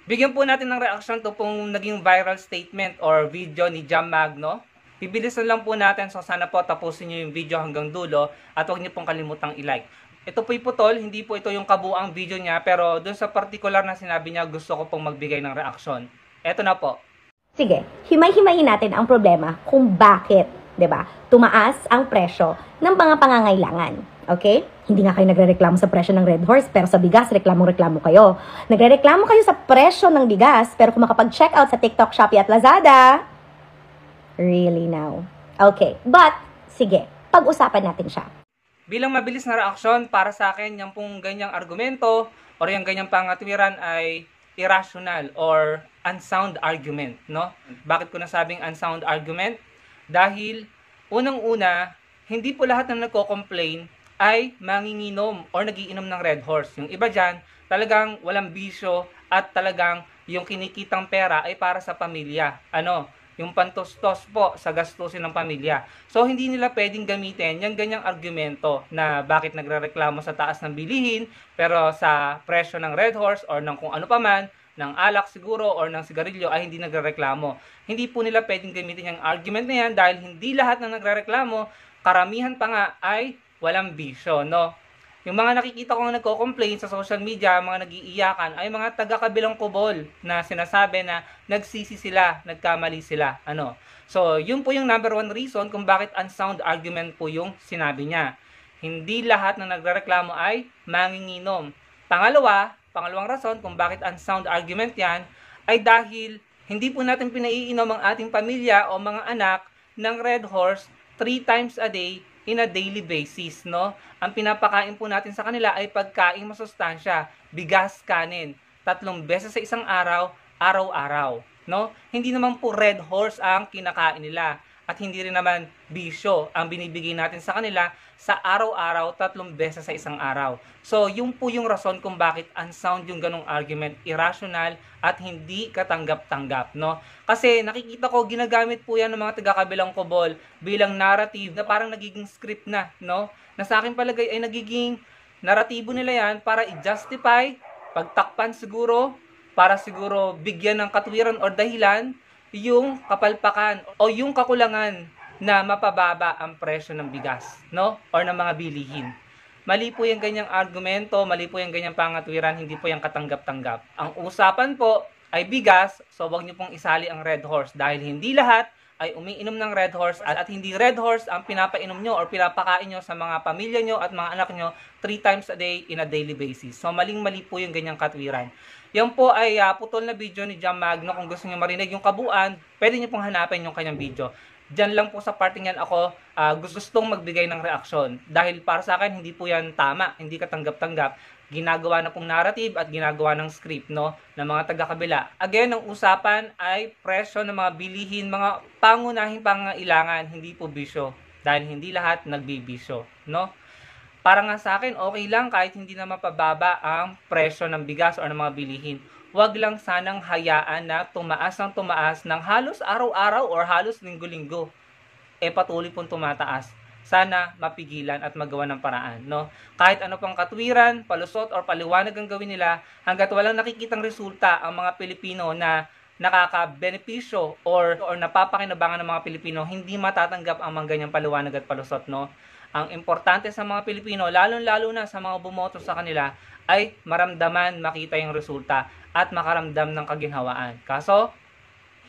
Bigyan po natin ng reaction to pong naging viral statement or video ni Jam Magno. Bibilisan lang po natin, so sana po tapusin nyo yung video hanggang dulo at huwag nyo pong kalimutang i-like. Ito po'y putol, hindi po ito yung kabuang video niya, pero dun sa particular na sinabi niya, gusto ko pong magbigay ng reaction. Ito na po. Sige, himay-himayin natin ang problema kung bakit, 'di ba? Tumaas ang presyo ng mga pangangailangan. Okay? Hindi nga kayo nagrereklamo sa presyo ng Red Horse, pero sa bigas, reklamo kayo. Nagrereklamo kayo sa presyo ng bigas, pero kung makapag-check out sa TikTok, Shopee at Lazada, really now. Okay, but, sige, pag-usapan natin siya. Bilang mabilis na reaksyon, para sa akin, yung pong ganyang argumento or yung ganyang pangatwiran ay irrational or unsound argument, no? Bakit ko nasabing unsound argument? Dahil, unang-una, hindi po lahat na nagko-complain ay manginginom or nagiinom ng Red Horse. Yung iba dyan, talagang walang bisyo at talagang yung kinikitang pera ay para sa pamilya. Yung pantustos po sa gastusin ng pamilya. So, hindi nila pwedeng gamitin yung ganyang argumento na bakit nagrereklamo sa taas ng bilihin, pero sa presyo ng Red Horse or ng kung ano paman, ng alak siguro or ng sigarilyo ay hindi nagrereklamo. Hindi po nila pwedeng gamitin yung argument na yan dahil hindi lahat na nagrereklamo, karamihan pa nga ay walang bisyo, no? Yung mga nakikita kong nagko-complain sa social media, mga nag-iiyakan, ay mga taga-kabilang kubol na sinasabi na nagsisi sila, nagkamali sila. So, yun po yung number one reason kung bakit unsound argument po yung sinabi niya. Hindi lahat na nagrereklamo ay manginginom. Pangalawang rason kung bakit unsound argument yan, ay dahil hindi po natin pinaiinom ang ating pamilya o mga anak ng Red Horse 3 times a day in a daily basis, no? Ang pinapakain po natin sa kanila ay pagkain masustansya, bigas, kanin, 3 beses sa isang araw, araw-araw, no? Hindi naman po Red Horse ang kinakain nila at hindi rin naman bisyo ang binibigay natin sa kanila sa araw-araw, 3 beses sa isang araw. So, yun po yung rason kung bakit unsound yung ganong argument, irrational at hindi katanggap-tanggap, no? Kasi nakikita ko ginagamit po yan ng mga taga-kabilang kubol bilang narrative na parang nagiging script na, no? Na sa akin palagay ay nagiging naratibo nila yan para i-justify, pagtakpan siguro, para siguro bigyan ng katwiran or dahilan yung kapalpakan o yung kakulangan na mapababa ang presyo ng bigas, no? Or ng mga bilihin. Mali po yung ganyang argumento, mali po yung ganyang pangatwiran, hindi po yung katanggap-tanggap. Ang usapan po ay bigas, so wag niyo pong isali ang Red Horse dahil hindi lahat ay umiinom ng Red Horse at hindi Red Horse ang pinapainom nyo or pinapakain nyo sa mga pamilya nyo at mga anak nyo 3 times a day in a daily basis. So maling-mali po yung ganyang katwiran. Yan po ay putol na video ni Jam Magno. Kung gusto nyo marinig yung kabuuan, pwede nyo pong hanapin yung kanyang video. Diyan lang po sa parting yan ako gustong magbigay ng reaksyon. Dahil para sa akin, hindi po yan tama, hindi katanggap-tanggap. Ginagawa na pong narrative at ginagawa ng script, no, ng mga taga-kabila. Again, ang usapan ay presyo ng mga bilihin, mga pangunahing pangangailangan, hindi po bisyo. Dahil hindi lahat nagbibisyo, no? Para nga sa akin, okay lang kahit hindi na mapababa ang presyo ng bigas o ng mga bilihin. Huwag lang sanang hayaan na tumaas ng halos araw-araw or halos linggo-linggo. Patuloy pong tumataas. Sana mapigilan at magawa ng paraan, no? Kahit ano pang katwiran, palusot or paliwanag ang gawin nila, hanggat walang nakikitang resulta ang mga Pilipino na nakaka-benepisyo or napapakinabangan ng mga Pilipino, hindi matatanggap ang mga ganyang paliwanag at palusot, no? Ang importante sa mga Pilipino, lalong-lalo na sa mga bumoto sa kanila, ay maramdaman, makita yung resulta at makaramdam ng kaginhawaan. Kaso,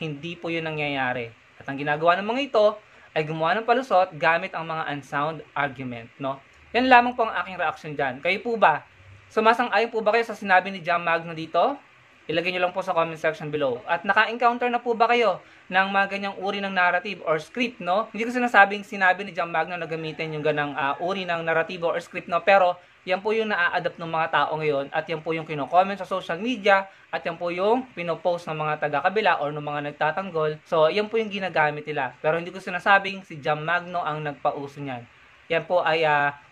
hindi po yun nangyayari. At ang ginagawa ng mga ito ay gumawa ng palusot gamit ang mga unsound argument, no? Yan lamang po ang aking reaction dyan. Kayo po ba? Sumasang-ayon po ba kayo sa sinabi ni Jam Magno dito? Ilagay nyo lang po sa comment section below. At naka-encounter na po ba kayo ng mga ganyang uri ng narrative or script, no? Hindi ko sinasabing sinabi ni Jam Magno na gamitin yung ganang uri ng narratibo or script, no? Pero yan po yung na-adapt ng mga tao ngayon at yan po yung kino-comment sa social media at yan po yung pinopost ng mga taga-kabila or ng mga nagtatanggol. So, yan po yung ginagamit nila. Pero hindi ko sinasabing si Jam Magno ang nagpauso niyan. Yan po ay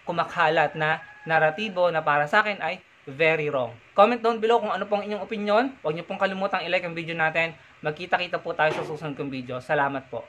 kumakalat na naratibo na para sa akin ay very wrong. Comment down below kung ano pong inyong opinion. Huwag niyo pong kalimutang i-like ang video natin. Magkita-kita po tayo sa susunod kong video. Salamat po.